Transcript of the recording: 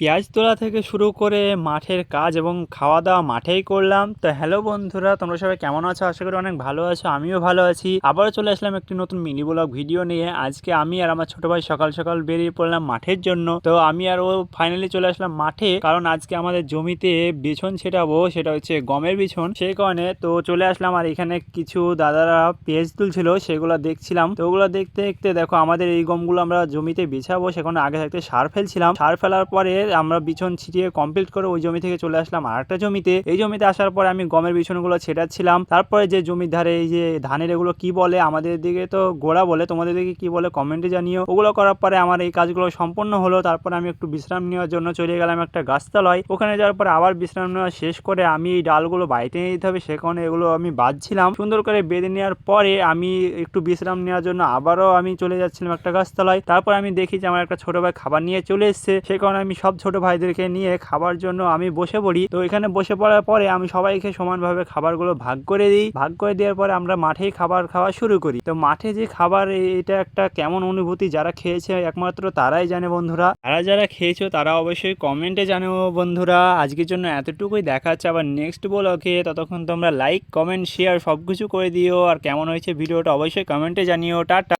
পেঁয়াজ তোলা থেকে শুরু করে মাঠের কাজ এবং খাওয়া দাওয়া মাঠেই করলাম। তো হ্যালো বন্ধুরা, তোমরা সবাই কেমন আছো? আশা করি অনেক ভালো আছো, আমিও ভালো আছি। আবারও চলে আসলাম একটি নতুন মিনি ব্লগ ভিডিও নিয়ে। আজকে আমি আর আমার ছোট ভাই সকাল সকাল বেরিয়ে পড়লাম মাঠের জন্য। তো আমি আর ও ফাইনালি চলে আসলাম মাঠে, কারণ আজকে আমাদের জমিতে বিছন ছেটাবো, সেটা হচ্ছে গমের বিছন। সেই কারণে তো চলে আসলাম। আর এখানে কিছু দাদারা পেঁয়াজ তুলছিল, সেগুলো দেখছিলাম। তো ওগুলো দেখতে দেখতে দেখো, আমাদের এই গমগুলো আমরা জমিতে বিছাবো, সেখানে আগে থাকতে সার ফেলছিলাম। সার ফেলার পরে আমরা বিছন ছিটিয়ে কমপ্লিট করে ওই জমি থেকে চলে আসলাম আর একটা জমিতে। এই জমিতে আসার পরে আমি গমের বিছনগুলো ছেটাচ্ছিলাম। তারপরে যে জমির ধারে এই যে ধানের, এগুলো কি বলে, আমাদের দিকে তো গোড়া বলে, তোমাদের দিকে কি বলে কমেন্টে জানিও। ওগুলো করার পরে আমার এই কাজগুলো সম্পন্ন হলো। তারপরে আমি একটু বিশ্রাম নেওয়ার জন্য চলে গেলাম একটা গাছতলায়। ওখানে যাওয়ার পরে আবার বিশ্রাম নেওয়া শেষ করে আমি এই ডালগুলো বাড়িতে নিয়ে যেতে হবে, সে কারণে এগুলো আমি বাঁধছিলাম। সুন্দর করে বেঁধে নেওয়ার পরে আমি একটু বিশ্রাম নেওয়ার জন্য আবারও আমি চলে যাচ্ছিলাম একটা গাছতলায়। তারপর আমি দেখি যে আমার একটা ছোট ভাই খাবার নিয়ে চলে এসেছে। সে কারণে আমি সব ছোট ভাইদেরকে নিয়ে খাবার জন্য আমি বসে পড়ি। তো এখানে বসে পড়ার পরে আমি সবাইকে সমানভাবে খাবারগুলো ভাগ করে দিই। ভাগ করে দেওয়ার পরে আমরা মাঠেই খাবার খাওয়া শুরু করি। তো মাঠে যে খাবার, এটা একটা কেমন অনুভূতি, যারা খেয়েছে একমাত্র তারাই জানে বন্ধুরা। যারা খেয়েছো তারা অবশ্যই কমেন্টে জানো বন্ধুরা। আজকের জন্য এতটুকুই, দেখা হচ্ছে আবার নেক্সট ব্লগে। ততক্ষণ তোমরা লাইক, কমেন্ট, শেয়ার সবকিছু করে দিও। আর কেমন হয়েছে ভিডিওটা অবশ্যই কমেন্টে জানিও। টাটা।